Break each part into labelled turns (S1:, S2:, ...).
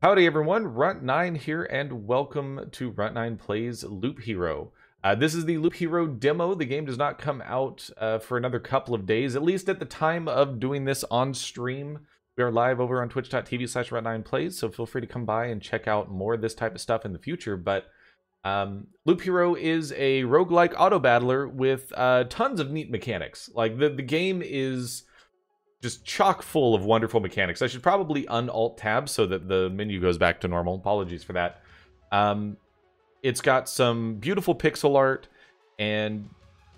S1: Howdy everyone, Runt9 here, and welcome to Runt9 Plays Loop Hero. This is the Loop Hero demo. The game does not come out for another couple of days, at least at the time of doing this on stream. We are live over on twitch.tv/Runt9Plays, so feel free to come by and check out more of this type of stuff in the future. But Loop Hero is a roguelike auto-battler with tons of neat mechanics. Like, the game is just chock full of wonderful mechanics. I should probably un-alt tab so that the menu goes back to normal. Apologies for that. It's got some beautiful pixel art, and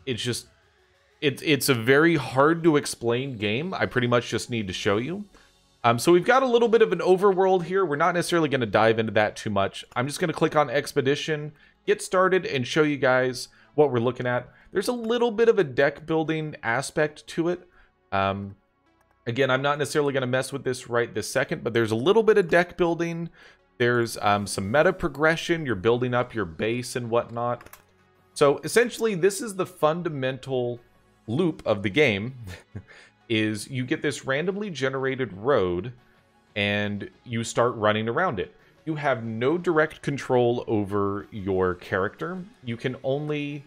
S1: it's a very hard to explain game. I pretty much just need to show you. So we've got a little bit of an overworld here. We're not necessarily going to dive into that too much. I'm just going to click on Expedition, get started, and show you guys what we're looking at. There's a little bit of a deck building aspect to it. Again, I'm not necessarily going to mess with this right this second, but there's a little bit of deck building. There's some meta progression. You're building up your base and whatnot. So essentially, this is the fundamental loop of the game. Is you get this randomly generated road, and you start running around it. You have no direct control over your character. You can only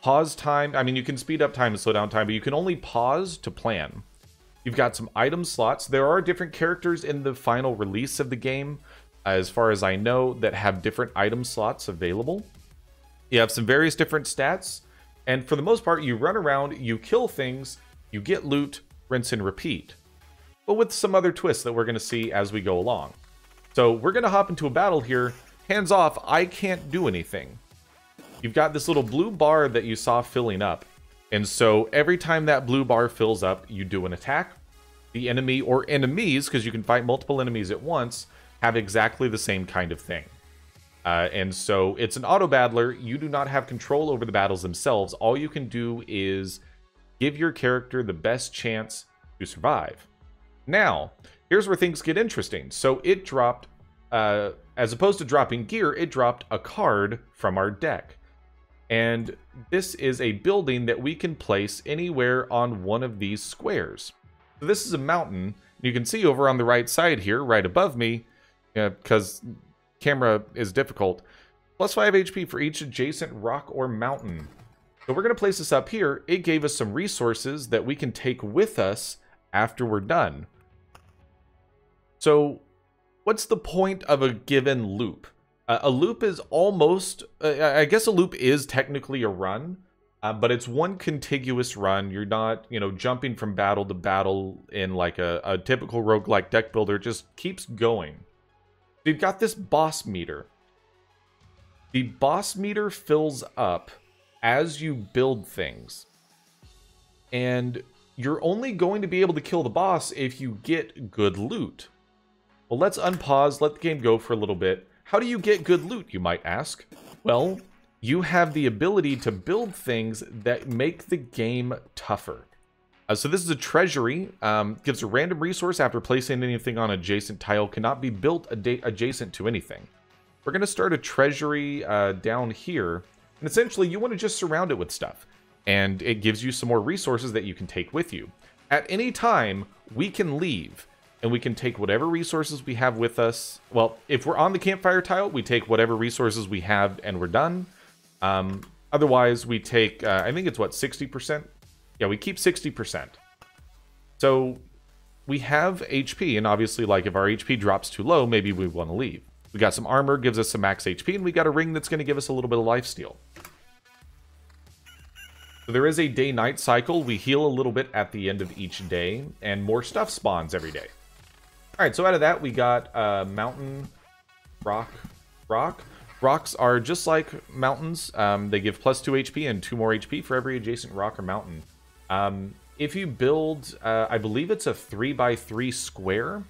S1: pause time. I mean, you can speed up time and slow down time, but you can only pause to plan. You've got some item slots. There are different characters in the final release of the game, as far as I know, that have different item slots available. You have some various different stats, and for the most part, you run around, you kill things, you get loot, rinse and repeat. But with some other twists that we're going to see as we go along. So we're going to hop into a battle here. Hands off, I can't do anything. You've got this little blue bar that you saw filling up. And so every time that blue bar fills up, you do an attack. The enemy or enemies, because you can fight multiple enemies at once, have exactly the same kind of thing. And so it's an auto battler. You do not have control over the battles themselves. All you can do is give your character the best chance to survive. Now, here's where things get interesting. So it dropped, as opposed to dropping gear, it dropped a card from our deck. And this is a building that we can place anywhere on one of these squares. So this is a mountain. You can see over on the right side here, right above me, because camera is difficult, plus 5 HP for each adjacent rock or mountain. So we're going to place this up here. It gave us some resources that we can take with us after we're done. So what's the point of a given loop? A loop is almost, I guess a loop is technically a run, but it's one contiguous run. You're not, jumping from battle to battle in like a typical roguelike deck builder. It just keeps going. So you've got this boss meter. The boss meter fills up as you build things. And you're only going to be able to kill the boss if you get good loot. Well, let's unpause, let the game go for a little bit. How do you get good loot, you might ask? Well, you have the ability to build things that make the game tougher. So this is a treasury. Gives a random resource after placing anything on adjacent tile. Cannot be built adjacent to anything. We're going to start a treasury down here. And essentially, you want to just surround it with stuff. And it gives you some more resources that you can take with you. At any time, we can leave. And we can take whatever resources we have with us. Well, if we're on the campfire tile, we take whatever resources we have and we're done. Otherwise, we take, I think it's what, 60%? Yeah, we keep 60%. So we have HP, and obviously, like, if our HP drops too low, maybe we want to leave. We got some armor, gives us some max HP, and we got a ring that's going to give us a little bit of lifesteal. So there is a day-night cycle. We heal a little bit at the end of each day, and more stuff spawns every day. Alright, so out of that, we got mountain, rock. Rocks are just like mountains. They give plus 2 HP and 2 more HP for every adjacent rock or mountain. If you build, I believe it's a 3x3 square,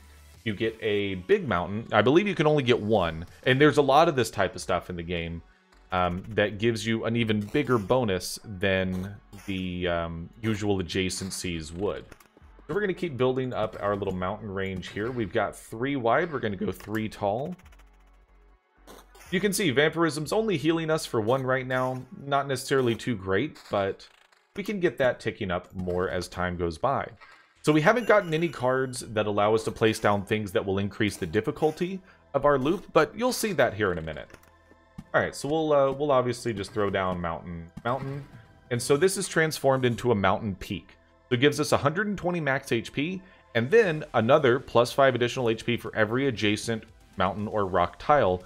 S1: you get a big mountain. I believe you can only get one. And there's a lot of this type of stuff in the game that gives you an even bigger bonus than the usual adjacencies would. So we're going to keep building up our little mountain range here. We've got 3 wide. We're going to go 3 tall. You can see Vampirism's only healing us for 1 right now. Not necessarily too great, but we can get that ticking up more as time goes by. So we haven't gotten any cards that allow us to place down things that will increase the difficulty of our loop, but you'll see that here in a minute. Alright, so we'll obviously just throw down mountain. And so this is transformed into a mountain peak. So it gives us 120 max HP, and then another +5 additional HP for every adjacent mountain or rock tile.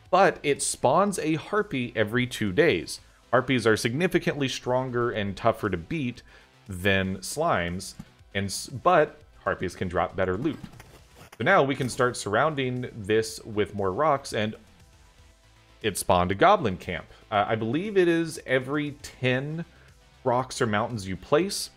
S1: But it spawns a harpy every 2 days. Harpies are significantly stronger and tougher to beat than slimes, but harpies can drop better loot. So now we can start surrounding this with more rocks, and it spawned a goblin camp. I believe it is every 10 rocks or mountains you place,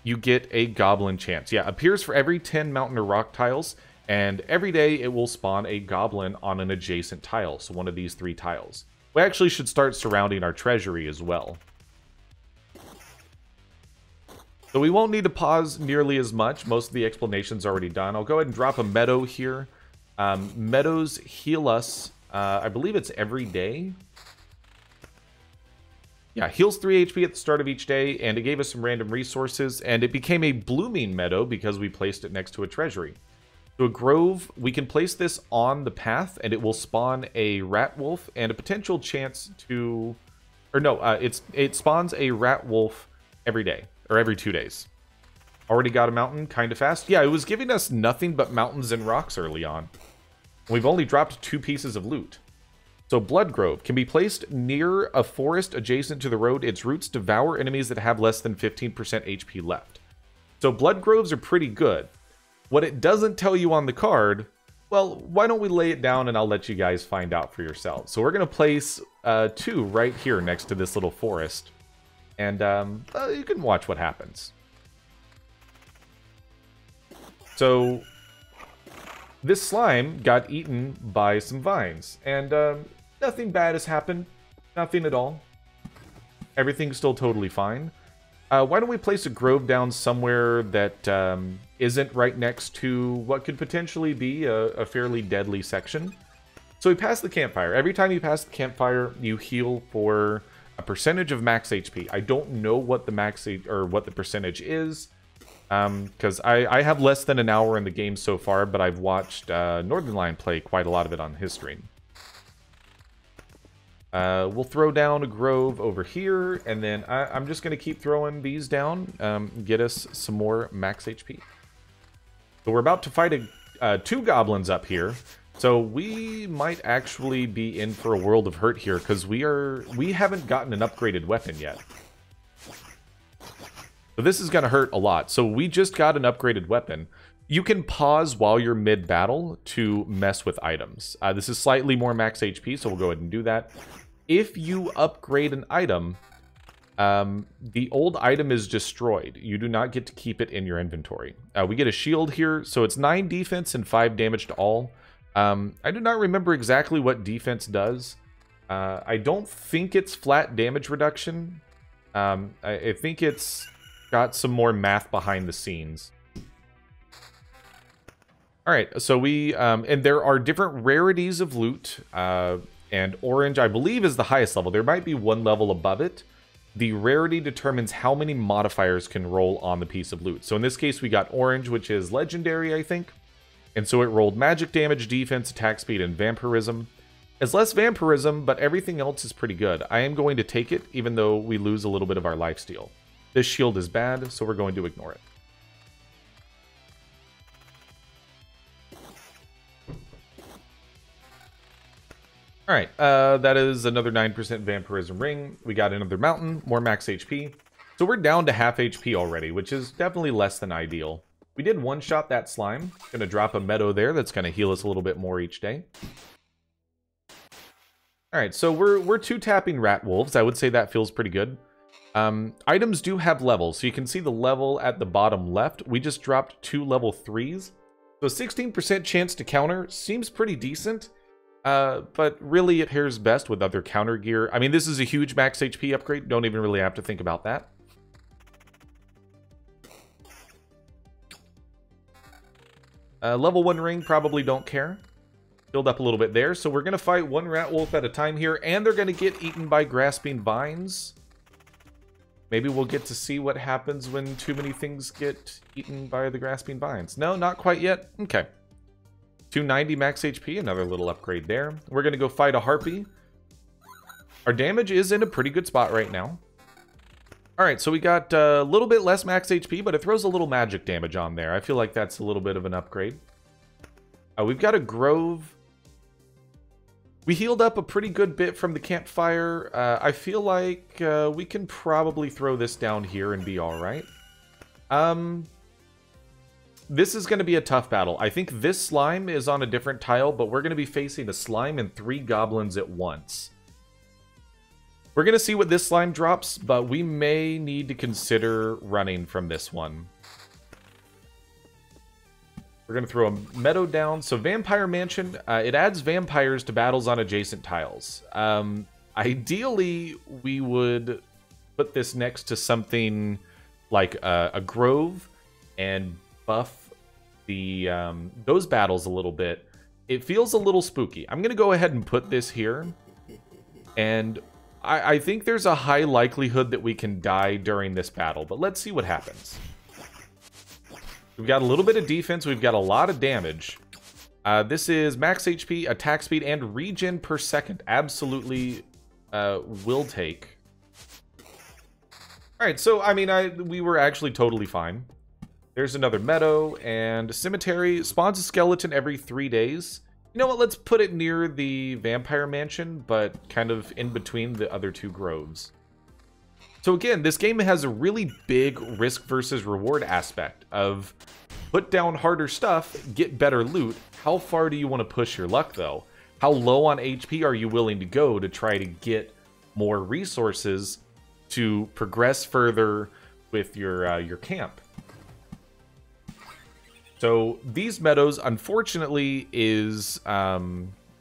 S1: you get a goblin chance. Yeah, appears for every 10 mountain or rock tiles, and every day it will spawn a goblin on an adjacent tile, so one of these 3 tiles. We actually should start surrounding our treasury as well. So we won't need to pause nearly as much. Most of the explanation's already done. I'll go ahead and drop a meadow here. Meadows heal us, I believe it's every day. Yeah, heals 3 HP at the start of each day, and it gave us some random resources, and it became a blooming meadow because we placed it next to a treasury. So a grove, we can place this on the path, and it will spawn a rat wolf and a potential chance to... Or no, it spawns a rat wolf every day, or every 2 days. Already got a mountain kind of fast. Yeah, it was giving us nothing but mountains and rocks early on. We've only dropped 2 pieces of loot. So Blood Grove can be placed near a forest adjacent to the road. Its roots devour enemies that have less than 15% HP left. So Blood Groves are pretty good. What it doesn't tell you on the card, well, why don't we lay it down and I'll let you guys find out for yourselves. So we're going to place 2 right here next to this little forest. And you can watch what happens. So this slime got eaten by some vines, and nothing bad has happened. Nothing at all. Everything's still totally fine. Why don't we place a grove down somewhere that isn't right next to what could potentially be a fairly deadly section? So we pass the campfire. Every time you pass the campfire, you heal for a percentage of max HP. I don't know what the max or what the percentage is, because I have less than an hour in the game so far, but I've watched Runt9 play quite a lot of it on his stream. We'll throw down a grove over here, and then I'm just going to keep throwing these down, get us some more max HP. So we're about to fight 2 goblins up here, so we might actually be in for a world of hurt here, because we haven't gotten an upgraded weapon yet. So this is going to hurt a lot. So we just got an upgraded weapon. You can pause while you're mid-battle to mess with items. This is slightly more max HP, so we'll go ahead and do that. If you upgrade an item, the old item is destroyed. You do not get to keep it in your inventory. We get a shield here, so it's 9 defense and 5 damage to all. I do not remember exactly what defense does. I don't think it's flat damage reduction. I think it's got some more math behind the scenes. Alright, so we, and there are different rarities of loot, and orange, I believe, is the highest level. There might be one level above it. The rarity determines how many modifiers can roll on the piece of loot. So in this case, we got orange, which is legendary, I think. And so it rolled magic damage, defense, attack speed, and vampirism. It's less vampirism, but everything else is pretty good. I am going to take it, even though we lose a little bit of our lifesteal. This shield is bad, so we're going to ignore it. Alright, that is another 9% vampirism ring. We got another mountain, more max HP. So we're down to half HP already, which is definitely less than ideal. We did one-shot that slime. Gonna drop a meadow there that's gonna heal us a little bit more each day. Alright, so we're 2-tapping rat wolves. I would say that feels pretty good. Items do have levels, so you can see the level at the bottom left. We just dropped 2 level 3s. So 16% chance to counter seems pretty decent, but really it pairs best with other counter gear. I mean, this is a huge max HP upgrade. Don't even really have to think about that. Level 1 ring, probably don't care. Build up a little bit there. So we're going to fight 1 rat wolf at a time here, and they're going to get eaten by grasping vines. Maybe we'll get to see what happens when too many things get eaten by the grasping vines. No, not quite yet. Okay. 290 max HP, another little upgrade there. We're going to go fight a harpy. Our damage is in a pretty good spot right now. Alright, so we got a little bit less max HP, but it throws a little magic damage on there. I feel like that's a little bit of an upgrade. We've got a grove. We healed up a pretty good bit from the campfire. I feel like we can probably throw this down here and be alright. This is going to be a tough battle. I think this slime is on a different tile, but we're going to be facing a slime and 3 goblins at once. We're going to see what this slime drops, but we may need to consider running from this one. We're going to throw a meadow down. So Vampire Mansion, it adds vampires to battles on adjacent tiles. Ideally, we would put this next to something like a grove and buff the those battles a little bit. It feels a little spooky. I'm going to go ahead and put this here. And I think there's a high likelihood that we can die during this battle, but let's see what happens. We've got a little bit of defense. We've got a lot of damage. This is max HP, attack speed, and regen per second. Absolutely will take. Alright, so, I mean, we were actually totally fine. There's another meadow, and cemetery spawns a skeleton every 3 days. You know what, let's put it near the Vampire Mansion, but kind of in between the other 2 groves. So again, this game has a really big risk versus reward aspect of put down harder stuff, get better loot. How far do you want to push your luck, though? How low on HP are you willing to go to try to get more resources to progress further with your camp? So these meadows, unfortunately, do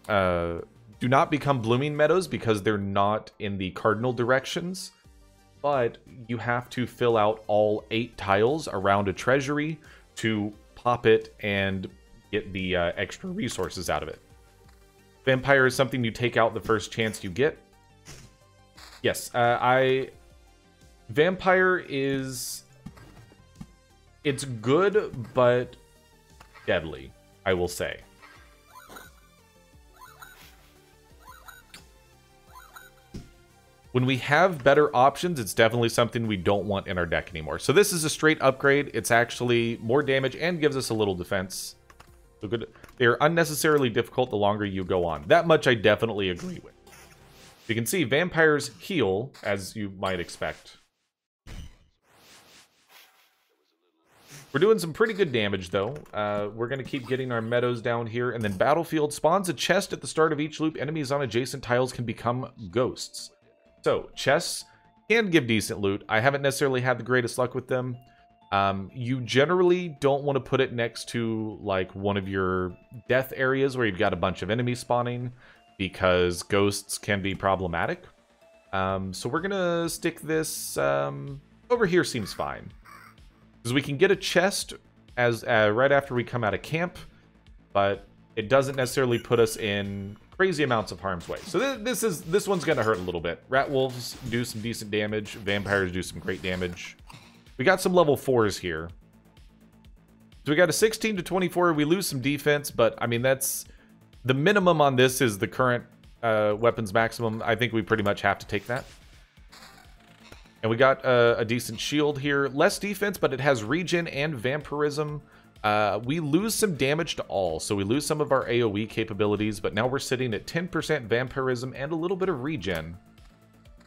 S1: not become blooming meadows because they're not in the cardinal directions. But you have to fill out all 8 tiles around a treasury to pop it and get the extra resources out of it. Vampire is something you take out the first chance you get. Yes, Vampire is... It's good, but deadly, I will say. When we have better options, it's definitely something we don't want in our deck anymore. So this is a straight upgrade. It's actually more damage and gives us a little defense. So good. They're unnecessarily difficult the longer you go on. That much I definitely agree with. You can see vampires heal, as you might expect. We're doing some pretty good damage, though. We're going to keep getting our meadows down here. And then Battlefield spawns a chest at the start of each loop. Enemies on adjacent tiles can become ghosts. So, chests can give decent loot. I haven't necessarily had the greatest luck with them. You generally don't want to put it next to, like, one of your death areas where you've got a bunch of enemies spawning, because ghosts can be problematic. So we're going to stick this over here. Seems fine. Because we can get a chest as right after we come out of camp, but it doesn't necessarily put us in crazy amounts of harm's way. So this one's gonna hurt a little bit. Rat wolves do some decent damage. Vampires do some great damage. We got some level 4s here. So we got a 16 to 24. We lose some defense, but I mean that's the minimum on this is the current weapons maximum. I think we pretty much have to take that. And we got a decent shield here. Less defense, but it has regen and vampirism. We lose some damage to all, so we lose some of our AoE capabilities, but now we're sitting at 10% vampirism and a little bit of regen.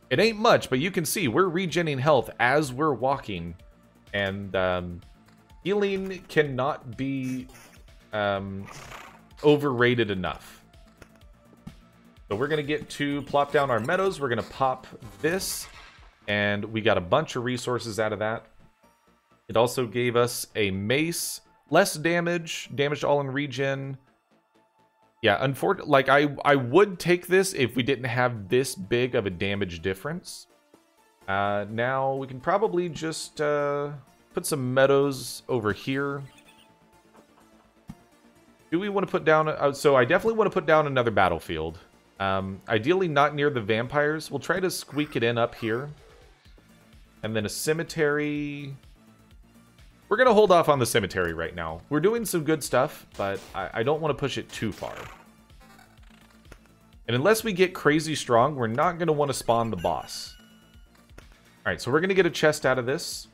S1: It ain't much, but you can see we're regenning health as we're walking, and healing cannot be overrated enough. So we're going to get to plop down our meadows. We're going to pop this, and we got a bunch of resources out of that. It also gave us a mace. Less damage, damage to all in regen. Yeah, unfortunately, like I would take this if we didn't have this big of a damage difference. Now we can probably just put some meadows over here. Do we want to put down? So I definitely want to put down another battlefield. Ideally not near the vampires. We'll try to squeak it in up here. And then a cemetery. We're going to hold off on the cemetery right now. We're doing some good stuff, but I don't want to push it too far. And unless we get crazy strong, we're not going to want to spawn the boss. Alright, so we're going to get a chest out of this.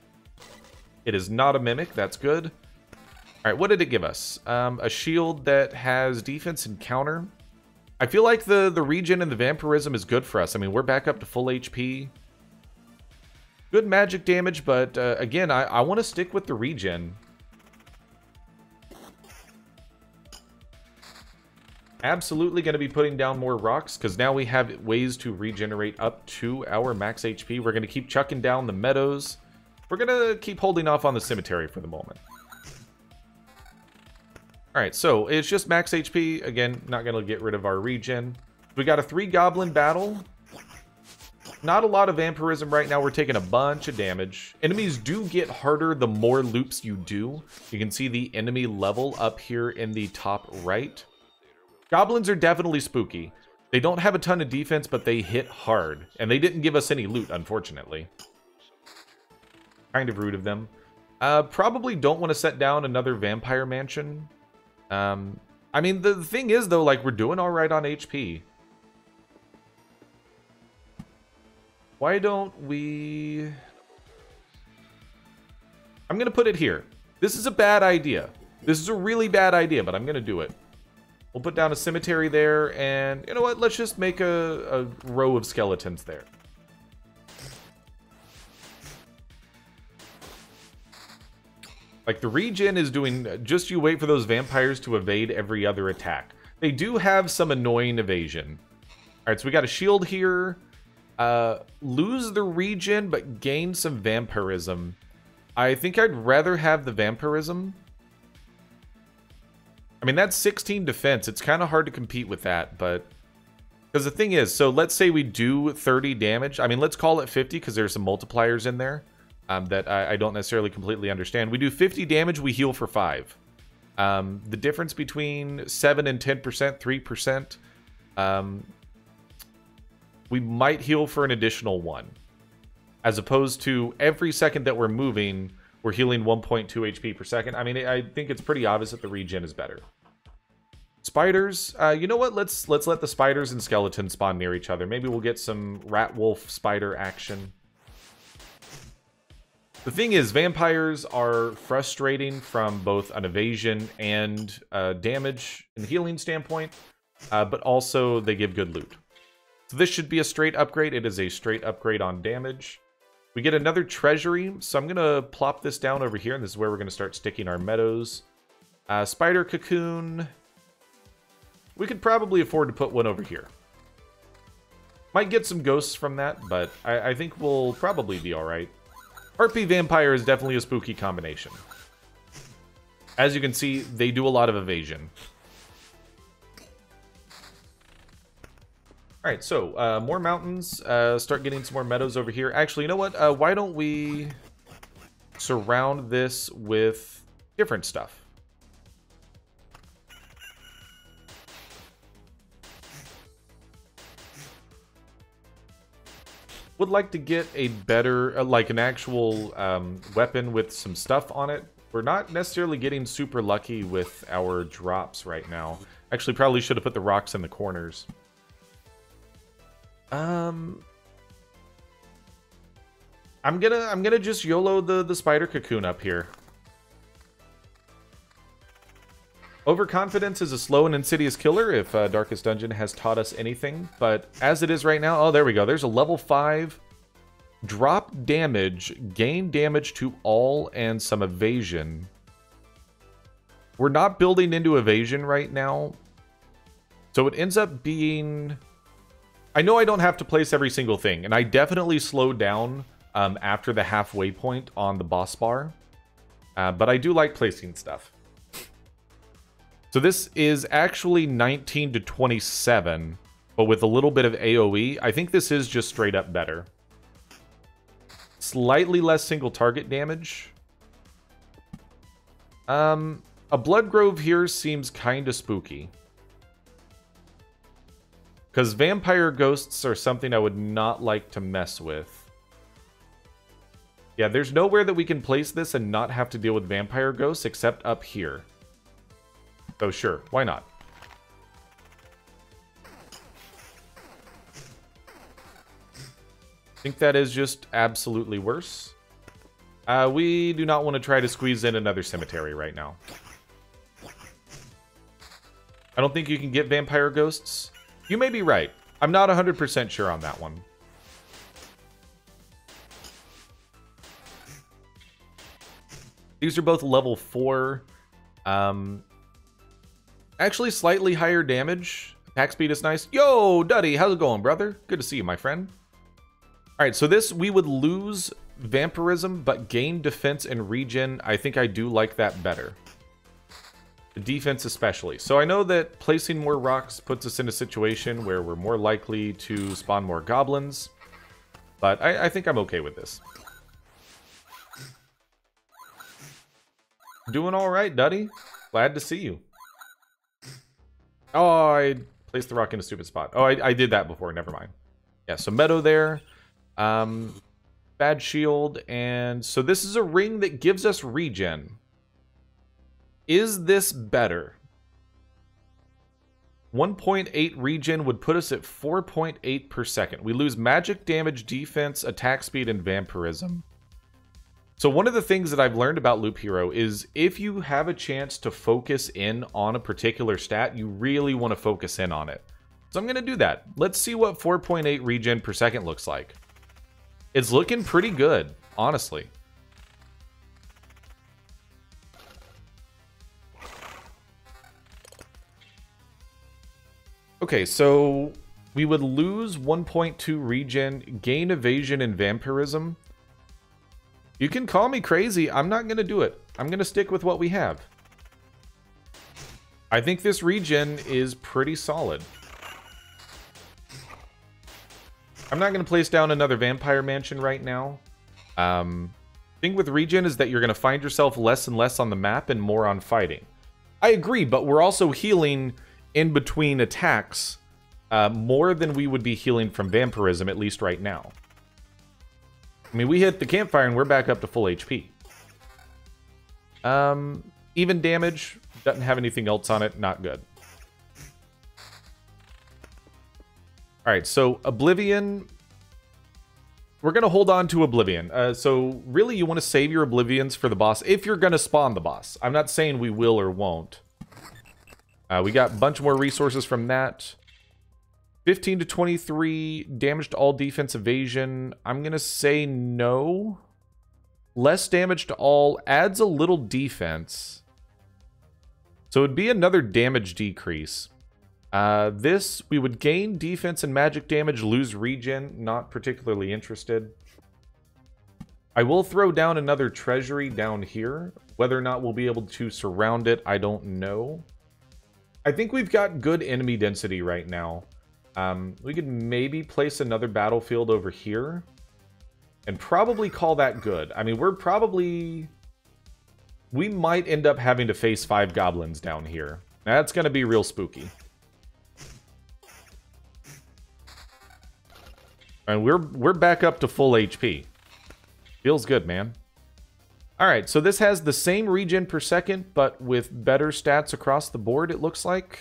S1: It is not a mimic. That's good. Alright, what did it give us? A shield that has defense and counter. I feel like the regen and the vampirism is good for us. I mean, we're back up to full HP. Good magic damage, but again, I want to stick with the regen. Absolutely going to be putting down more rocks, because now we have ways to regenerate up to our max HP. We're going to keep chucking down the meadows. We're going to keep holding off on the cemetery for the moment. Alright, so it's just max HP. Again, not going to get rid of our regen. We got a 3-goblin battle. Not a lot of vampirism right now. We're taking a bunch of damage. Enemies do get harder the more loops you do. You can see the enemy level up here in the top right. Goblins are definitely spooky. They don't have a ton of defense, but they hit hard. And they didn't give us any loot, unfortunately. Kind of rude of them. Probably don't want to set down another vampire mansion. I mean, the thing is, though, like, we're doing all right on HP. Why don't we... I'm going to put it here. This is a bad idea. This is a really bad idea, but I'm going to do it. We'll put down a cemetery there, and you know what? Let's just make a row of skeletons there. Like, the regen is doing... Just you wait for those vampires to evade every other attack. They do have some annoying evasion. Alright, so we got a shield here. Lose the regen, but gain some vampirism. I think I'd rather have the vampirism. I mean, that's 16 defense. It's kind of hard to compete with that, but... Because the thing is, so let's say we do 30 damage. I mean, let's call it 50, because there's some multipliers in there that I don't necessarily completely understand. We do 50 damage, we heal for 5. The difference between 7 and 10%, 3%, we might heal for an additional 1. As opposed to every second that we're moving, we're healing 1.2 HP per second. I mean, I think it's pretty obvious that the regen is better. Spiders, you know what? Let's let the spiders and skeletons spawn near each other. Maybe we'll get some rat wolf spider action. The thing is, vampires are frustrating from both an evasion and damage and healing standpoint, but also they give good loot. So this should be a straight upgrade. It is a straight upgrade on damage. We get another treasury, so I'm going to plop this down over here, and this is where we're going to start sticking our meadows. Spider cocoon. We could probably afford to put one over here. Might get some ghosts from that, but I think we'll probably be alright. Harpy Vampire is definitely a spooky combination. As you can see, they do a lot of evasion. Alright, so, more mountains, start getting some more meadows over here. Actually, you know what? Why don't we surround this with different stuff? Would like to get a better, like an actual weapon with some stuff on it. We're not necessarily getting super lucky with our drops right now. Actually, probably should have put the rocks in the corners. I'm gonna just YOLO the spider cocoon up here. Overconfidence is a slow and insidious killer if Darkest Dungeon has taught us anything. But as it is right now, oh, there we go. There's a level 5 drop damage, gain damage to all, and some evasion. We're not building into evasion right now. So it ends up being... I know I don't have to place every single thing, and I definitely slowed down after the halfway point on the boss bar. But I do like placing stuff. So this is actually 19 to 27, but with a little bit of AoE. I think this is just straight up better. Slightly less single target damage. A Blood Grove here seems kind of spooky. Because vampire ghosts are something I would not like to mess with. Yeah, there's nowhere that we can place this and not have to deal with vampire ghosts except up here. So sure, why not? I think that is just absolutely worse. We do not want to try to squeeze in another cemetery right now. I don't think you can get vampire ghosts. You may be right. I'm not 100% sure on that one. These are both level 4. Actually, slightly higher damage. Attack speed is nice. Yo, Duddy, how's it going, brother? Good to see you, my friend. All right, so this, we would lose vampirism, but gain defense and regen. I think I do like that better. The defense especially. So I know that placing more rocks puts us in a situation where we're more likely to spawn more goblins, but I think I'm okay with this. Doing all right, Duddy. Glad to see you. Oh, I placed the rock in a stupid spot. Oh, I did that before. Never mind. Yeah, so meadow there. Bad shield. And so this is a ring that gives us regen. Is this better? 1.8 regen would put us at 4.8 per second. We lose magic damage, defense, attack speed, and vampirism. So one of the things that I've learned about Loop Hero is if you have a chance to focus in on a particular stat, you really want to focus in on it. So I'm going to do that. Let's see what 4.8 regen per second looks like. It's looking pretty good, honestly. Okay, so we would lose 1.2 regen, gain evasion and vampirism. You can call me crazy. I'm not going to do it. I'm going to stick with what we have. I think this regen is pretty solid. I'm not going to place down another vampire mansion right now. Thing with regen is that you're going to find yourself less and less on the map and more on fighting. I agree, but we're also healing in between attacks more than we would be healing from vampirism, at least right now. I mean, we hit the campfire and we're back up to full HP. Even damage, doesn't have anything else on it, not good. Alright, so Oblivion. We're going to hold on to Oblivion. So really you want to save your Oblivions for the boss, if you're going to spawn the boss. I'm not saying we will or won't. We got a bunch more resources from that. 15 to 23, damage to all defense evasion. I'm going to say no. Less damage to all, adds a little defense. So it would be another damage decrease. This, we would gain defense and magic damage, lose regen. Not particularly interested. I will throw down another treasury down here. Whether or not we'll be able to surround it, I don't know. I think we've got good enemy density right now. We could maybe place another battlefield over here and probably call that good. I mean, we might end up having to face 5 goblins down here. That's going to be real spooky. And we're back up to full HP. Feels good, man. Alright, so this has the same regen per second, but with better stats across the board, it looks like.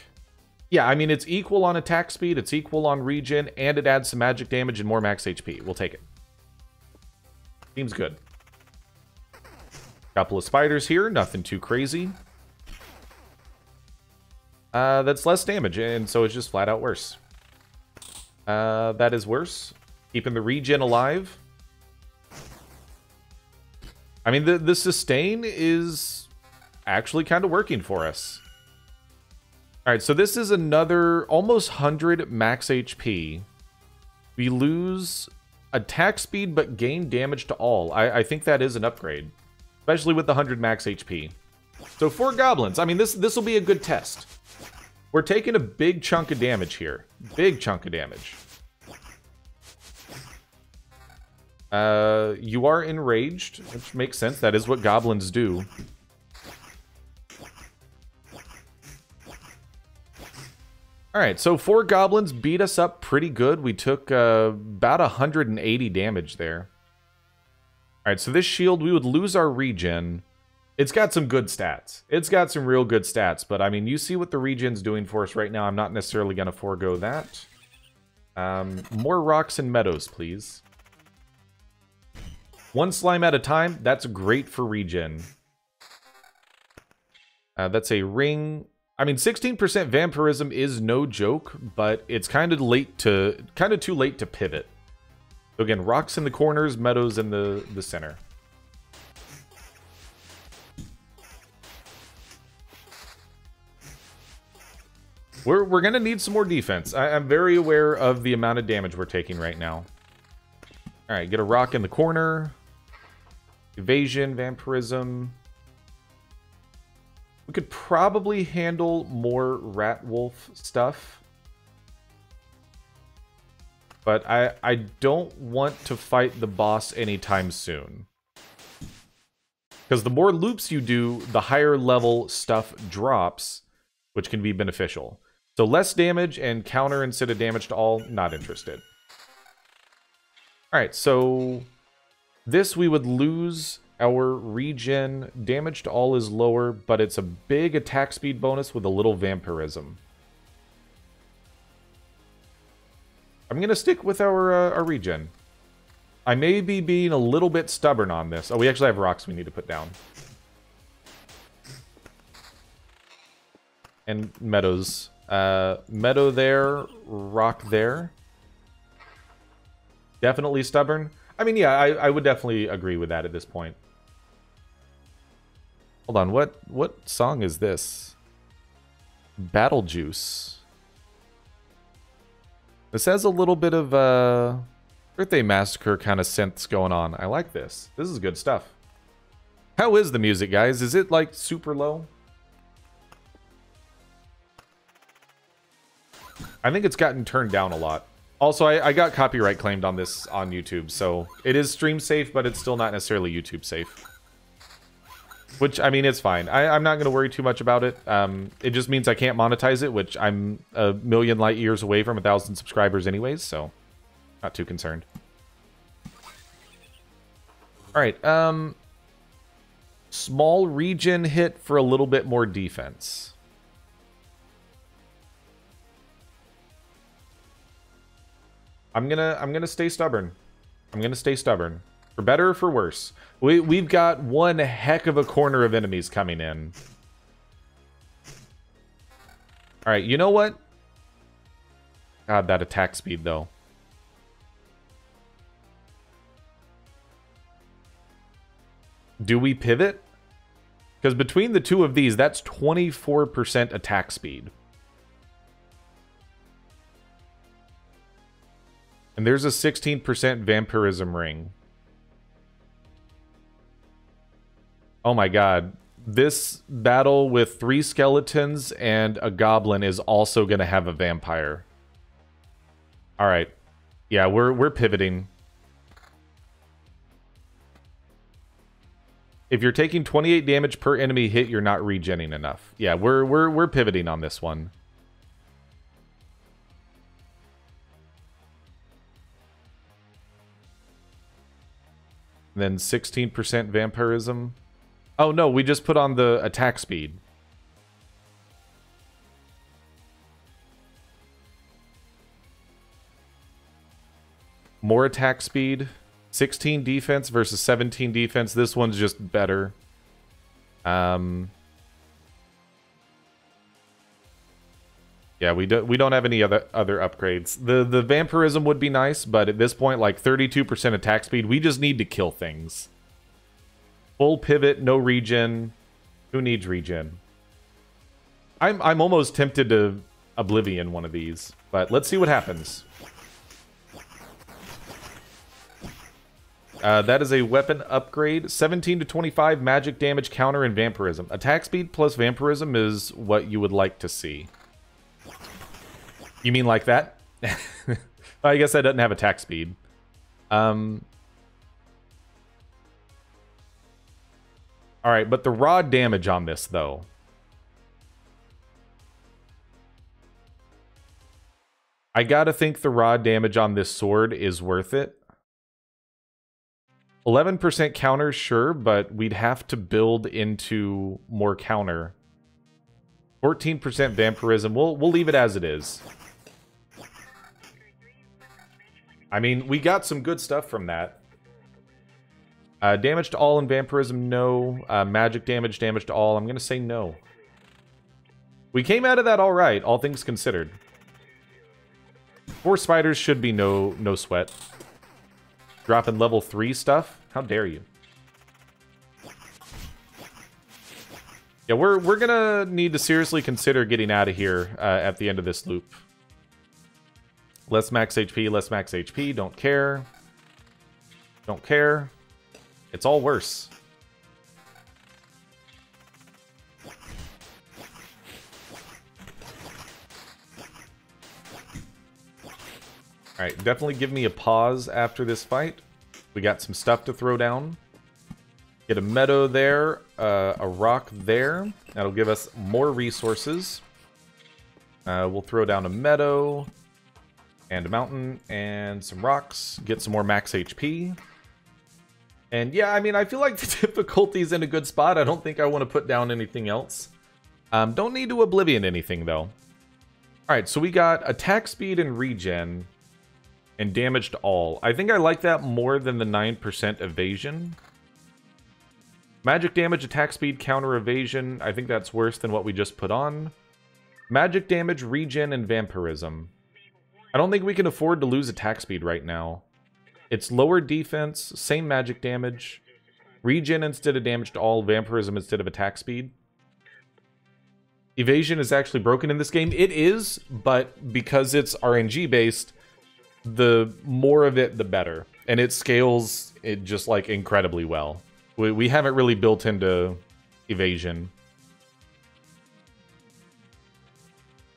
S1: Yeah, I mean, it's equal on attack speed, it's equal on regen, and it adds some magic damage and more max HP. We'll take it. Seems good. Couple of spiders here, nothing too crazy. That's less damage, and so it's just flat out worse. That is worse. Keeping the regen alive. I mean, the sustain is actually kind of working for us. Alright, so this is another almost 100 max HP. We lose attack speed, but gain damage to all. I think that is an upgrade. Especially with the 100 max HP. So 4 goblins. I mean, this will be a good test. We're taking a big chunk of damage here. Big chunk of damage. You are enraged, which makes sense. That is what goblins do. Alright, so 4 goblins beat us up pretty good. We took about 180 damage there. All right, so this shield, we would lose our regen. It's got some good stats. It's got some real good stats, but I mean, you see what the regen's doing for us right now. I'm not necessarily going to forego that. More rocks and meadows, please. One slime at a time. That's great for regen. That's a ring. I mean, 16% vampirism is no joke, but it's kind of too late to pivot. So again, rocks in the corners, meadows in the center. We're gonna need some more defense. I'm very aware of the amount of damage we're taking right now. All right, get a rock in the corner. Evasion, vampirism. We could probably handle more rat wolf stuff. But I don't want to fight the boss anytime soon. Because the more loops you do, the higher level stuff drops, which can be beneficial. So less damage and counter instead of damage to all, not interested. Alright, so this we would lose our regen. Damage to all is lower, but it's a big attack speed bonus with a little vampirism. I'm going to stick with our regen. I may be being a little bit stubborn on this. Oh, we actually have rocks we need to put down. And meadows. Meadow there, rock there. Definitely stubborn. I mean, yeah, I would definitely agree with that at this point. Hold on, what song is this? Battle Juice. This has a little bit of Birthday Massacre kind of synths going on. I like this. This is good stuff. How is the music, guys? Is it like super low? I think it's gotten turned down a lot. Also, I got copyright claimed on this on YouTube, so it is stream safe, but it's still not necessarily YouTube safe. Which, I mean, it's fine. I'm not going to worry too much about it. It just means I can't monetize it, which I'm a million light years away from 1,000 subscribers anyways, so not too concerned. Alright, small regen hit for a little bit more defense. I'm gonna stay stubborn. I'm gonna stay stubborn. For better or for worse. We've got one heck of a corner of enemies coming in. Alright, you know what? God, that attack speed, though. Do we pivot? Because between the two of these, that's 24% attack speed. And there's a 16% vampirism ring. Oh my god. This battle with 3 skeletons and a goblin is also going to have a vampire. Alright. Yeah, we're pivoting. If you're taking 28 damage per enemy hit, you're not regenning enough. Yeah, we're pivoting on this one. And then 16% vampirism. Oh no, we just put on the attack speed. More attack speed. 16 defense versus 17 defense. This one's just better. Yeah, we don't have any other upgrades. The vampirism would be nice, but at this point, like 32% attack speed, we just need to kill things. Full pivot, no regen. Who needs regen? I'm almost tempted to Oblivion one of these, but let's see what happens. That is a weapon upgrade. 17 to 25 magic damage, counter, and vampirism. Attack speed plus vampirism is what you would like to see. You mean like that? I guess that doesn't have attack speed. Alright, but the raw damage on this, though. I gotta think the raw damage on this sword is worth it. 11% counter, sure, but we'd have to build into more counter. 14% vampirism. We'll leave it as it is. I mean, we got some good stuff from that. Damage to all and vampirism, no. Magic damage to all. I'm going to say no. We came out of that all right, all things considered. 4 spiders should be no sweat. Dropping level 3 stuff? How dare you? Yeah, we're gonna need to seriously consider getting out of here at the end of this loop. Less max HP, less max HP. Don't care. Don't care. It's all worse. Alright, definitely give me a pause after this fight. We got some stuff to throw down. Get a meadow there, a rock there. That'll give us more resources. We'll throw down a meadow and a mountain and some rocks. Get some more max HP. And yeah, I mean, I feel like the difficulty's in a good spot. I don't think I want to put down anything else. Don't need to oblivion anything, though. Alright, so we got attack speed and regen. And damage to all. I think I like that more than the 9% evasion. Magic damage, attack speed, counter evasion. I think that's worse than what we just put on. Magic damage, regen, and vampirism. I don't think we can afford to lose attack speed right now. It's lower defense, same magic damage. Regen instead of damage to all, vampirism instead of attack speed. Evasion is actually broken in this game. It is, but because it's RNG based, the more of it, the better. And it scales it just, like, incredibly well. We haven't really built into evasion.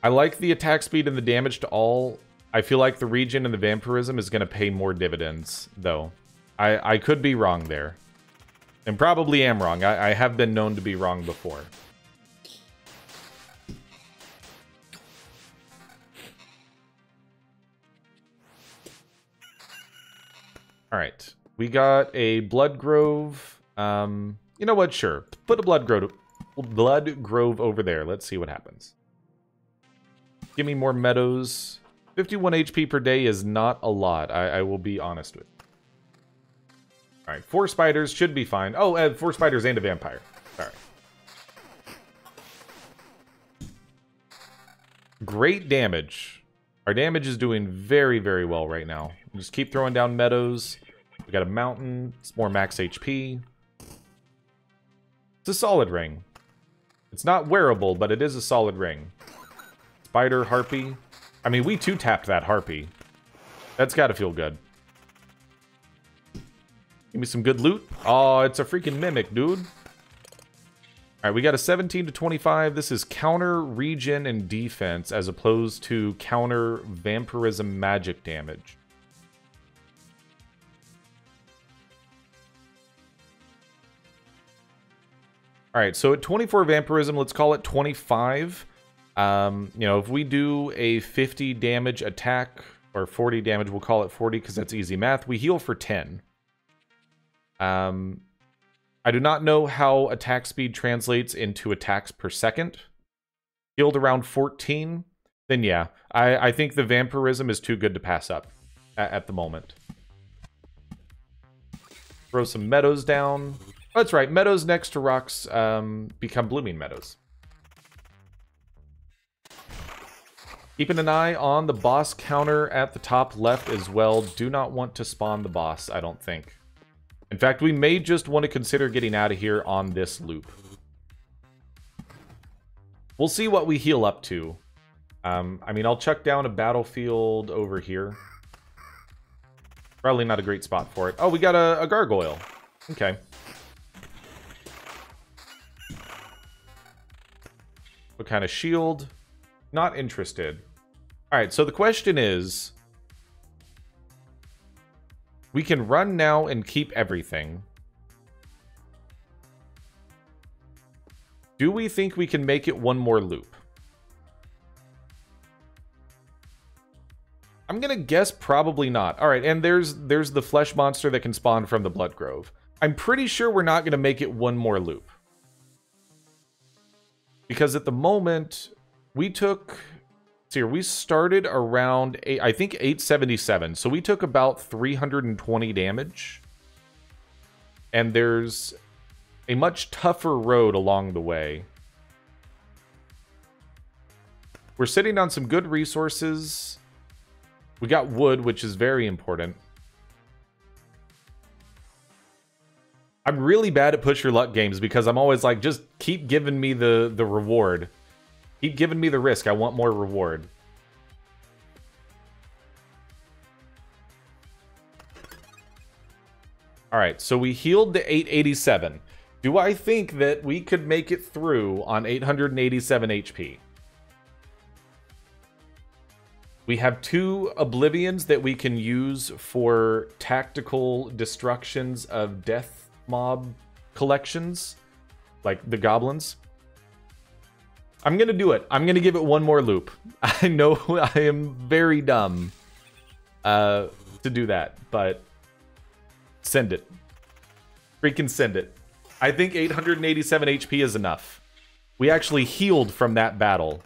S1: I like the attack speed and the damage to all. I feel like the regen and the vampirism is going to pay more dividends, though. I could be wrong there. And probably am wrong. I have been known to be wrong before. Alright, we got a Blood Grove. You know what? Sure. Put a Blood Grove over there. Let's see what happens. Give me more meadows. 51 HP per day is not a lot, I will be honest with you. Alright, 4 spiders should be fine. Oh, 4 spiders and a vampire. Alright. Great damage. Our damage is doing very, very well right now. Just keep throwing down meadows. We got a mountain. It's more max HP. It's a solid ring. It's not wearable, but it is a solid ring. Spider, harpy. I mean, we two-tapped that harpy. That's gotta feel good. Give me some good loot. Oh, it's a freaking mimic, dude. Alright, we got a 17 to 25. This is counter, regen, and defense, as opposed to counter vampirism magic damage. Alright, so at 24 vampirism, let's call it 25. You know, if we do a 50 damage attack, or 40 damage, we'll call it 40 because that's easy math. We heal for 10. I do not know how attack speed translates into attacks per second. Healed around 14. Then yeah, I think the vampirism is too good to pass up at the moment. Throw some meadows down. Oh, that's right, meadows next to rocks become blooming meadows. Keeping an eye on the boss counter at the top left as well. Do not want to spawn the boss, I don't think. In fact, we may just want to consider getting out of here on this loop. We'll see what we heal up to. I mean, I'll chuck down a battlefield over here. Probably not a great spot for it. Oh, we got a gargoyle. Okay. What kind of shield? Not interested. Alright, so the question is... we can run now and keep everything. Do we think we can make it one more loop? I'm gonna guess probably not. All right, and there's the flesh monster that can spawn from the blood grove. I'm pretty sure we're not gonna make it one more loop. Because at the moment, we took... See here, we started around, I think, 877. So we took about 320 damage. And there's a much tougher road along the way. We're sitting on some good resources. We got wood, which is very important. I'm really bad at push your luck games because I'm always like, just keep giving me the reward. Keep giving me the risk. I want more reward. All right, so we healed to 887. Do I think that we could make it through on 887 HP? We have 2 Oblivions that we can use for tactical destructions of death mob collections, like the goblins. I'm going to do it. I'm going to give it one more loop. I know I am very dumb to do that, but send it. Freaking send it. I think 887 HP is enough. We actually healed from that battle.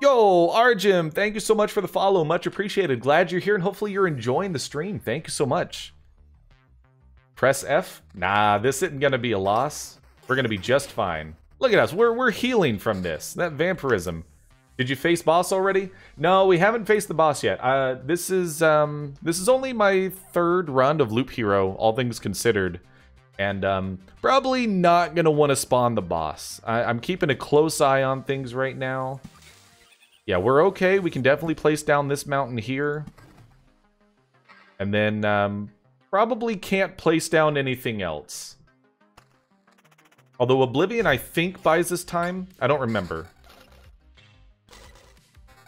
S1: Yo, Arjim, thank you so much for the follow. Much appreciated. Glad you're here, and hopefully you're enjoying the stream. Thank you so much. Press F? Nah, this isn't going to be a loss. We're going to be just fine. Look at us. We're healing from this. That vampirism. Did you face boss already? No, we haven't faced the boss yet. This is only my 3rd run of Loop Hero, all things considered. And probably not going to want to spawn the boss. I'm keeping a close eye on things right now. Yeah, we're okay. We can definitely place down this mountain here. And then probably can't place down anything else. Although Oblivion, I think, buys us time. I don't remember.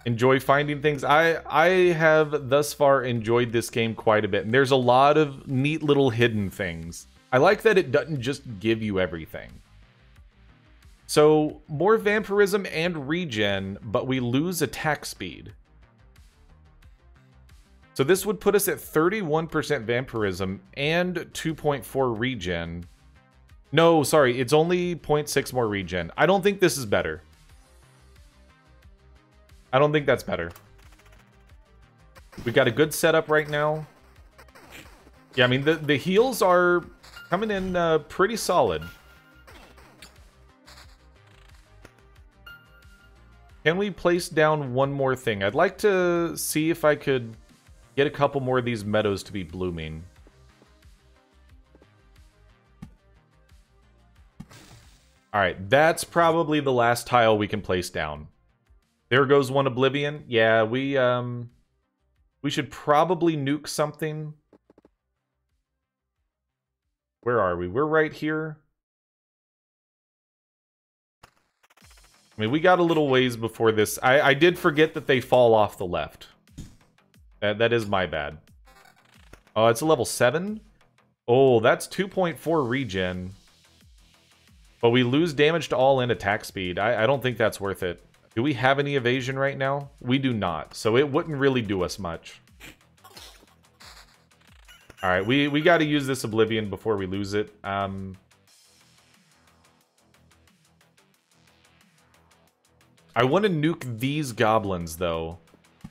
S1: Enjoy finding things. I have thus far enjoyed this game quite a bit. And there's a lot of neat little hidden things. I like that it doesn't just give you everything. So, more vampirism and regen, but we lose attack speed. So this would put us at 31% vampirism and 2.4 regen. No, sorry, it's only 0.6 more regen. I don't think this is better. I don't think that's better. We've got a good setup right now. Yeah, I mean, the heals are coming in pretty solid. Can we place down one more thing? I'd like to see if I could get a couple more of these meadows to be blooming. Alright, that's probably the last tile we can place down. There goes one Oblivion. Yeah, we should probably nuke something. Where are we? We're right here. I mean, we got a little ways before this. I did forget that they fall off the left. That is my bad. Oh, it's a level 7? Oh, that's 2.4 regen. But we lose damage to all in attack speed. I don't think that's worth it. Do we have any evasion right now? We do not. So it wouldn't really do us much. Alright, we got to use this Oblivion before we lose it. I want to nuke these goblins, though.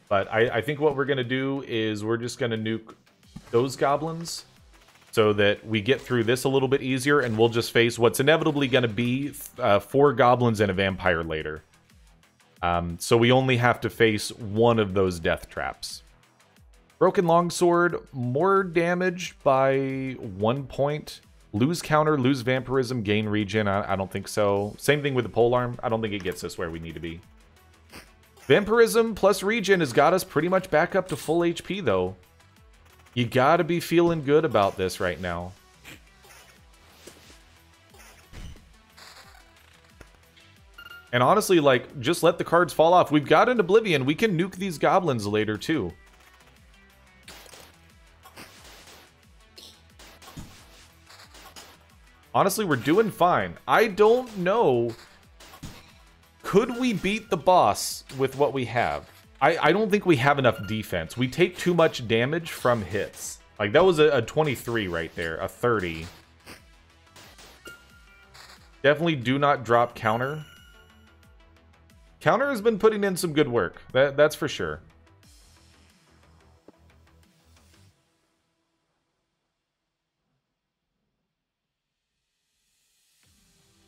S1: But I think what we're going to do is we're just going to nuke those goblins so that we get through this a little bit easier, and we'll just face what's inevitably going to be 4 goblins and a vampire later. So we only have to face one of those death traps. Broken Longsword, more damage by 1 point. Lose counter, lose vampirism, gain regen. I don't think so. Same thing with the polearm. I don't think it gets us where we need to be. Vampirism plus regen has got us pretty much back up to full HP, though. You gotta be feeling good about this right now. And honestly, like, just let the cards fall off. We've got an Oblivion. We can nuke these goblins later, too. Honestly, we're doing fine. I don't know. Could we beat the boss with what we have? I don't think we have enough defense. We take too much damage from hits. Like, that was a 23 right there, a 30. Definitely do not drop counter. Counter has been putting in some good work. That's for sure.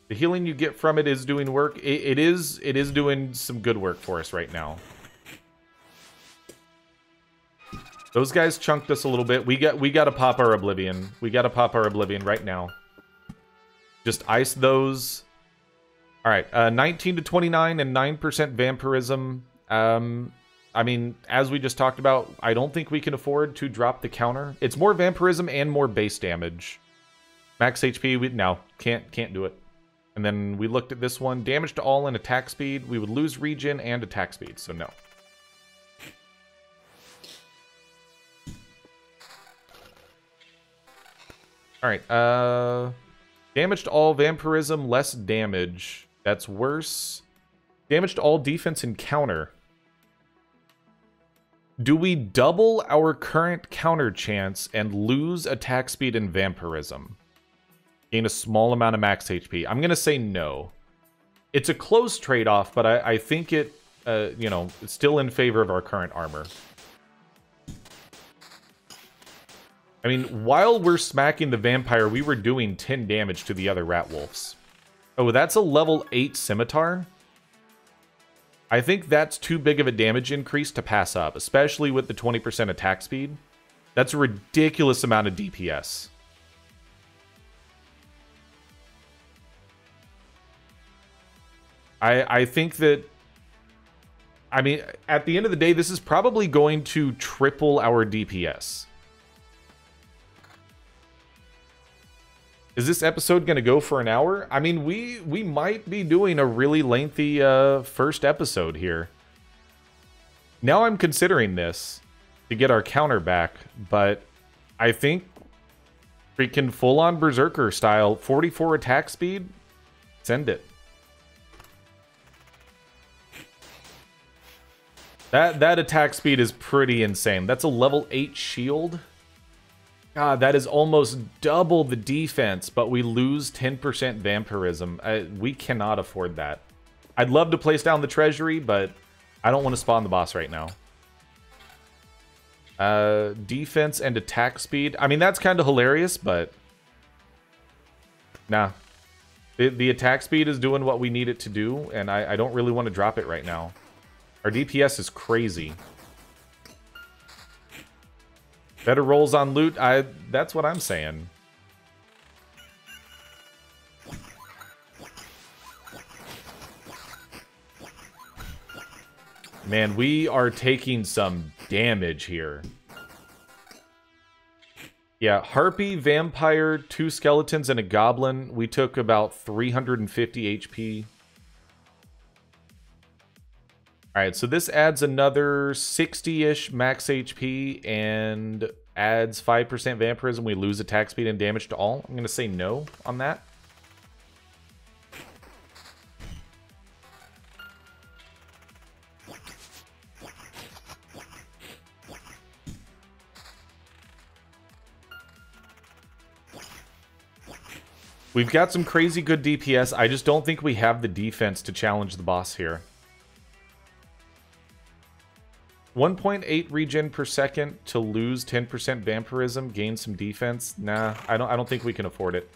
S1: The healing you get from it is doing work. It is doing some good work for us right now. Those guys chunked us a little bit. We got to pop our Oblivion. We got to pop our Oblivion right now. Just ice those. All right, 19 to 29 and 9% vampirism. I mean, as we just talked about, I don't think we can afford to drop the counter. It's more vampirism and more base damage. Max HP, no, can't do it. And then we looked at this one. Damage to all and attack speed. We would lose regen and attack speed, so no. Alright, damage to all, vampirism, less damage. That's worse. Damage to all, defense, and counter. Do we double our current counter chance and lose attack speed and vampirism? Gain a small amount of max HP. I'm going to say no. It's a close trade-off, but I think it, you know, it's still in favor of our current armor. I mean, while we're smacking the vampire, we were doing 10 damage to the other rat wolves. Oh, that's a level 8 scimitar? I think that's too big of a damage increase to pass up, especially with the 20% attack speed. That's a ridiculous amount of DPS. I think that, I mean, at the end of the day, this is probably going to triple our DPS. Is this episode going to go for an hour? I mean, we might be doing a really lengthy first episode here. Now I'm considering this to get our counter back, but I think freaking full-on Berserker style, 44 attack speed, send it. That attack speed is pretty insane. That's a level 8 shield. God, that is almost double the defense, but we lose 10% vampirism. We cannot afford that. I'd love to place down the treasury, but I don't want to spawn the boss right now. Defense and attack speed. I mean, that's kind of hilarious, but nah. The attack speed is doing what we need it to do, and I don't really want to drop it right now. Our DPS is crazy. Better rolls on loot. That's what I'm saying. Man, we are taking some damage here. Yeah, Harpy, Vampire, 2 Skeletons, and a Goblin. We took about 350 HP. Alright, so this adds another 60-ish max HP and adds 5% vampirism. We lose attack speed and damage to all. I'm going to say no on that. We've got some crazy good DPS. I just don't think we have the defense to challenge the boss here. 1.8 regen per second to lose 10% vampirism, gain some defense. Nah, I don't think we can afford it.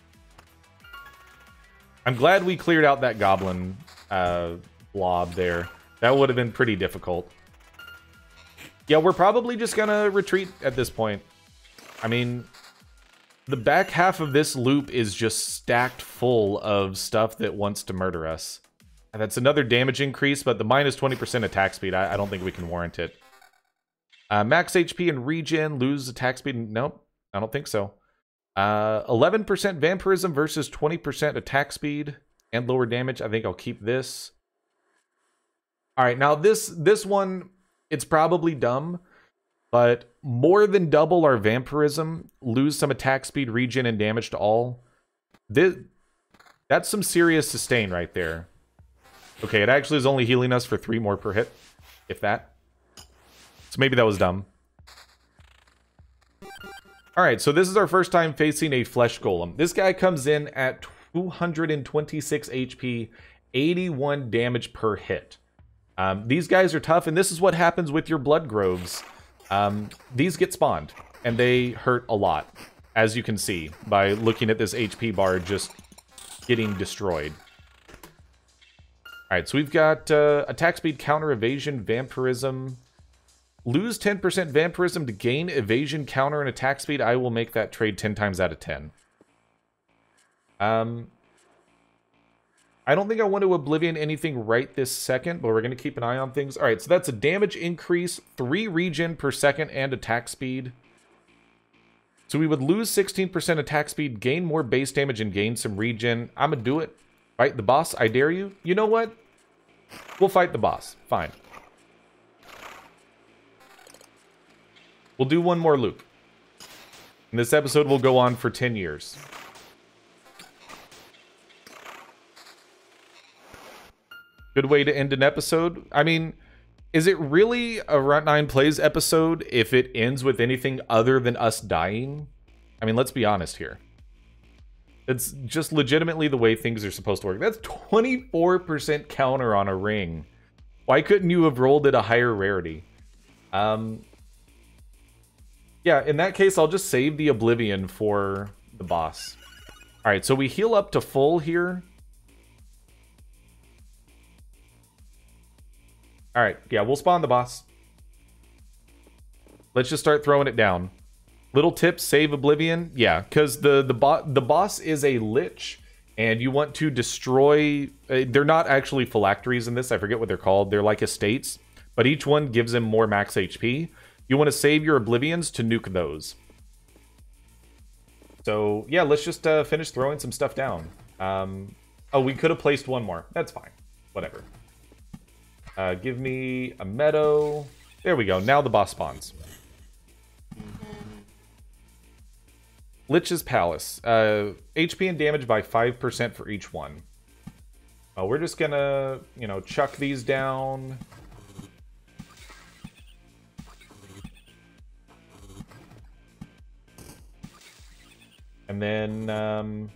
S1: I'm glad we cleared out that goblin blob there. That would have been pretty difficult. Yeah, we're probably just gonna retreat at this point. I mean, the back half of this loop is just stacked full of stuff that wants to murder us. And that's another damage increase, but the minus 20% attack speed, I don't think we can warrant it. Max HP and regen, lose attack speed. Nope, I don't think so. 11% vampirism versus 20% attack speed and lower damage. I think I'll keep this. All right, now this one, it's probably dumb, but more than double our vampirism, lose some attack speed, regen, and damage to all. That's some serious sustain right there. Okay, it actually is only healing us for 3 more per hit, if that. So maybe that was dumb. Alright, so this is our first time facing a Flesh Golem. This guy comes in at 226 HP, 81 damage per hit. These guys are tough, and this is what happens with your Blood Groves. These get spawned, and they hurt a lot, as you can see by looking at this HP bar just getting destroyed. Alright, so we've got attack speed, counter, evasion, vampirism. Lose 10% vampirism to gain evasion, counter, and attack speed. I will make that trade 10 times out of 10. I don't think I want to Oblivion anything right this second, but we're going to keep an eye on things. Alright, so that's a damage increase, 3 regen per second, and attack speed. So we would lose 16% attack speed, gain more base damage, and gain some regen. I'm going to do it. Fight the boss, I dare you. You know what? We'll fight the boss. Fine. We'll do one more loop. And this episode will go on for 10 years. Good way to end an episode. I mean, is it really a Runt9 Plays episode if it ends with anything other than us dying? I mean, let's be honest here. It's just legitimately the way things are supposed to work. That's 24% counter on a ring. Why couldn't you have rolled it a higher rarity? Yeah, in that case, I'll just save the Oblivion for the boss. Alright, so we heal up to full here. Alright, yeah, we'll spawn the boss. Let's just start throwing it down. Little tip, save Oblivion. Yeah, because the boss is a lich, and you want to destroy... they're not actually phylacteries in this. I forget what they're called. They're like estates, but each one gives him more max HP. You want to save your Oblivions to nuke those. So, yeah, let's just finish throwing some stuff down. Oh, we could have placed one more. That's fine. Whatever. Give me a meadow. There we go. Now the boss spawns. Lich's Palace. HP and damage by 5% for each one. We're just gonna, you know, chuck these down. And then,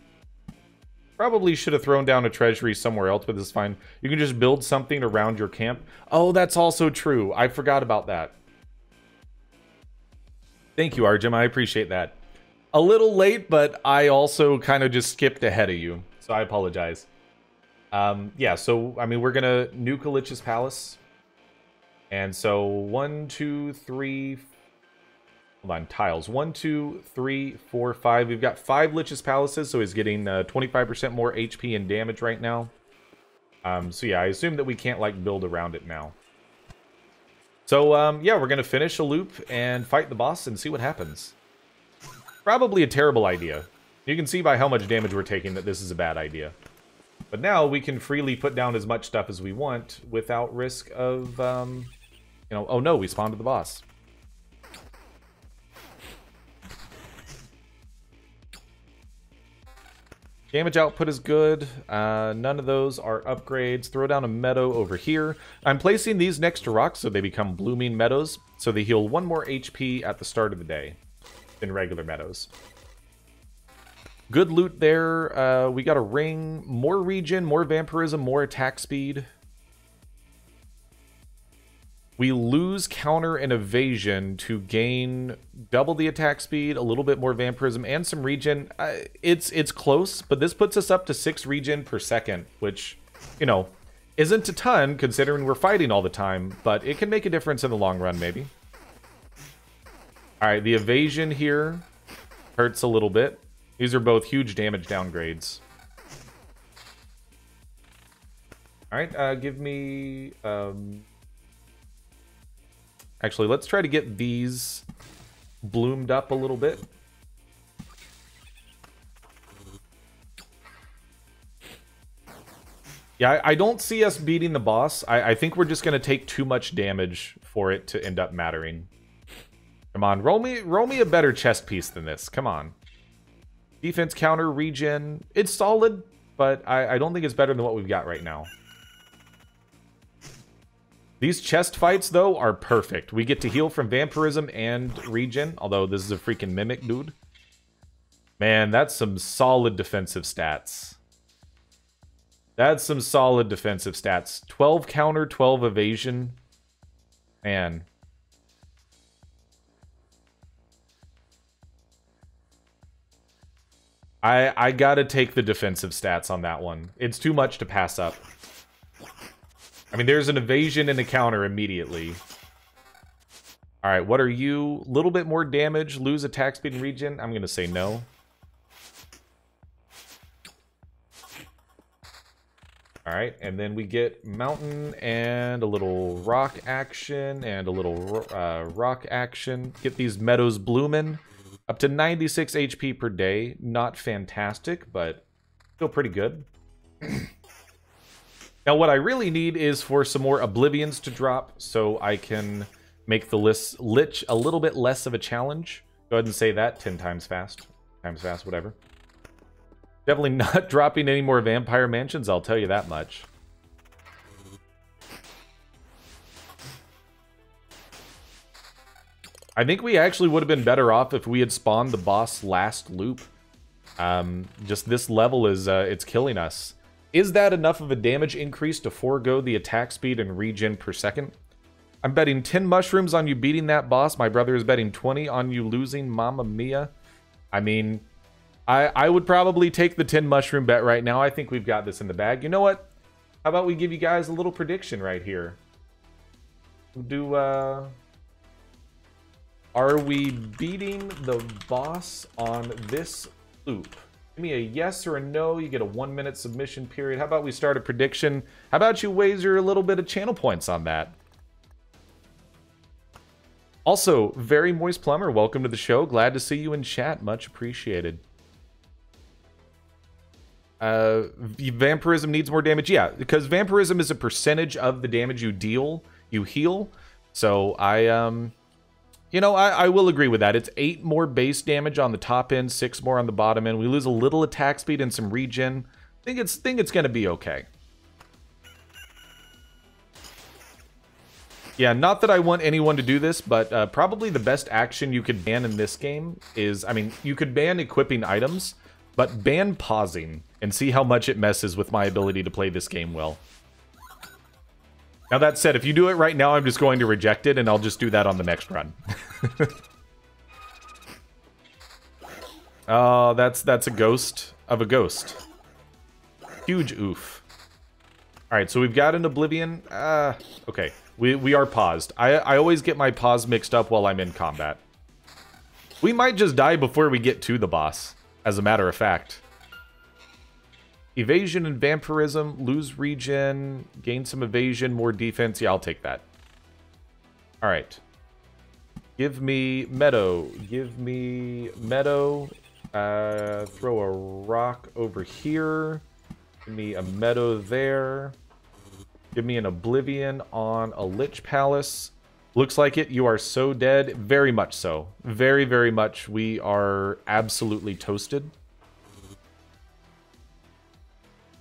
S1: probably should have thrown down a treasury somewhere else, but this is fine. You can just build something around your camp. Oh, that's also true. I forgot about that. Thank you, Arjum. I appreciate that. A little late, but I also kind of just skipped ahead of you, so I apologize. Yeah, so, I mean, we're gonna nuke a Lich's Palace. And so, 1, 2, 3... Hold on, tiles. 1, 2, 3, 4, 5. We've got 5 Lich's Palaces, so he's getting 25% more HP and damage right now. So yeah, I assume that we can't, like, build around it now. So, yeah, we're gonna finish a loop and fight the boss and see what happens. Probably a terrible idea. You can see by how much damage we're taking that this is a bad idea. But now we can freely put down as much stuff as we want without risk of, you know... Oh no, we spawned the boss. Damage output is good. None of those are upgrades. Throw down a meadow over here. I'm placing these next to rocks so they become blooming meadows. So they heal 1 more HP at the start of the day than regular meadows. Good loot there. We got a ring. More regen, more vampirism, more attack speed. We lose counter and evasion to gain double the attack speed, a little bit more vampirism, and some regen. It's close, but this puts us up to 6 regen per second, which, you know, isn't a ton considering we're fighting all the time, but it can make a difference in the long run, maybe. Alright, the evasion here hurts a little bit. These are both huge damage downgrades. Alright, give me... Actually, let's try to get these bloomed up a little bit. Yeah, I don't see us beating the boss. I think we're just going to take too much damage for it to end up mattering. Come on, roll me a better chest piece than this. Come on. Defense, counter, regen. It's solid, but I don't think it's better than what we've got right now. These chest fights, though, are perfect. We get to heal from vampirism and regen, although this is a freaking mimic, dude. Man, that's some solid defensive stats. That's some solid defensive stats. 12 counter, 12 evasion. Man. I gotta take the defensive stats on that one. It's too much to pass up. I mean, there's an evasion and a counter immediately. Alright, what are you? Little bit more damage, lose attack speed and regen? I'm gonna say no. Alright, and then we get mountain and a little rock action and a little rock action. Get these meadows blooming. Up to 96 HP per day. Not fantastic, but still pretty good. Now, what I really need is for some more Oblivions to drop so I can make the Lich a little bit less of a challenge. Go ahead and say that 10 times fast. Times fast, whatever. Definitely not dropping any more Vampire Mansions, I'll tell you that much. I think we actually would have been better off if we had spawned the boss last loop. Just this level is, it's killing us. Is that enough of a damage increase to forego the attack speed and regen per second? I'm betting 10 mushrooms on you beating that boss. My brother is betting 20 on you losing. Mamma mia. I mean, I would probably take the 10 mushroom bet right now. I think we've got this in the bag. You know what? How about we give you guys a little prediction right here? Do, are we beating the boss on this loop? Give me a yes or a no. You get a 1-minute submission period. How about we start a prediction? How about you wager a little bit of channel points on that? Also, Very Moist Plumber, welcome to the show. Glad to see you in chat. Much appreciated. Vampirism needs more damage. Yeah, because vampirism is a percentage of the damage you deal, you heal. So you know, I will agree with that. It's 8 more base damage on the top end, 6 more on the bottom end. We lose a little attack speed and some regen. Think it's gonna be okay. Yeah, not that I want anyone to do this, but probably the best action you could ban in this game is, I mean, you could ban equipping items, but ban pausing and see how much it messes with my ability to play this game well. Now that said, if you do it right now, I'm just going to reject it, and I'll just do that on the next run. Oh, that's a ghost of a ghost. Huge oof. Alright, so we've got an Oblivion. Okay, we are paused. I always get my pause mixed up while I'm in combat. We might just die before we get to the boss, as a matter of fact. Evasion and vampirism, lose regen, gain some evasion, more defense. Yeah, I'll take that. Alright. Give me meadow. Give me meadow. Throw a rock over here. Give me a meadow there. Give me an Oblivion on a Lich Palace. Looks like it. You are so dead. Very much so. Very, very much. We are absolutely toasted.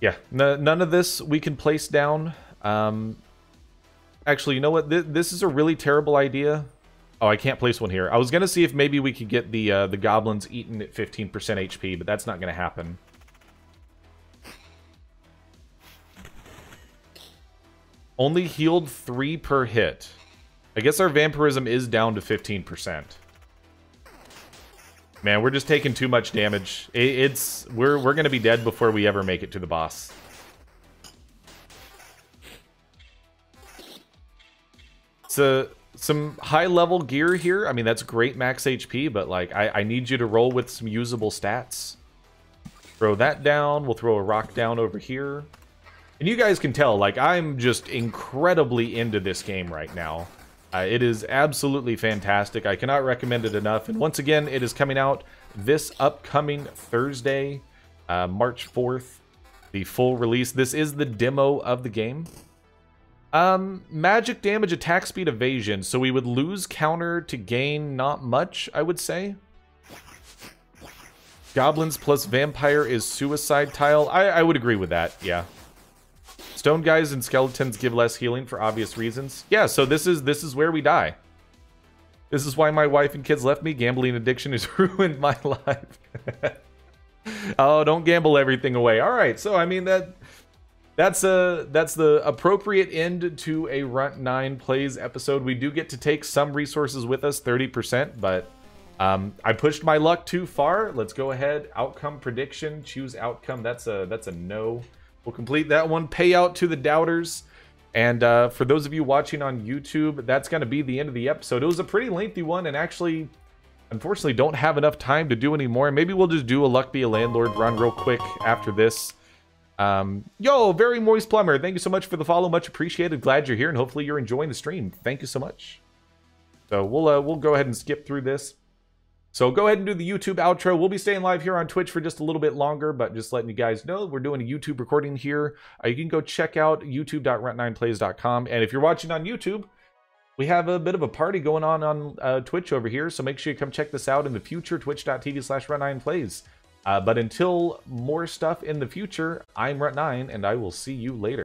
S1: Yeah, none of this we can place down. Actually, you know what? This is a really terrible idea. Oh, I can't place one here. I was going to see if maybe we could get the goblins eaten at 15% HP, but that's not going to happen. Only healed 3 per hit. I guess our vampirism is down to 15%. Man, we're just taking too much damage. We're gonna be dead before we ever make it to the boss. So some high level gear here. I mean, that's great max HP, but like I need you to roll with some usable stats. Throw that down. We'll throw a rock down over here. And you guys can tell, like, I'm just incredibly into this game right now. It is absolutely fantastic. I cannot recommend it enough. And once again, it is coming out this upcoming Thursday, March 4th, the full release. This is the demo of the game. Magic damage, attack speed, evasion. So we would lose counter to gain not much, I would say. Goblins plus vampire is suicide tile. I would agree with that, yeah. Stone guys and skeletons give less healing for obvious reasons. Yeah, so this is where we die. This is why my wife and kids left me. Gambling addiction has ruined my life. Oh, don't gamble everything away. All right, so I mean that's the appropriate end to a Runt9 Plays episode. We do get to take some resources with us, 30%, but I pushed my luck too far. Let's go ahead. Outcome prediction. Choose outcome. That's a no. We'll complete that one. Payout to the doubters. And for those of you watching on YouTube, that's going to be the end of the episode. It was a pretty lengthy one, and actually, unfortunately, don't have enough time to do any more. Maybe we'll just do a Luck Be a Landlord run real quick after this. Yo, Very Moist Plumber, thank you so much for the follow. Much appreciated. Glad you're here, and hopefully you're enjoying the stream. Thank you so much. So we'll go ahead and skip through this. So go ahead and do the YouTube outro. We'll be staying live here on Twitch for just a little bit longer, but just letting you guys know we're doing a YouTube recording here. You can go check out youtube.runt9plays.com. And if you're watching on YouTube, we have a bit of a party going on Twitch over here, so make sure you come check this out in the future, twitch.tv/runt9plays. But until more stuff in the future, I'm Runt9, and I will see you later.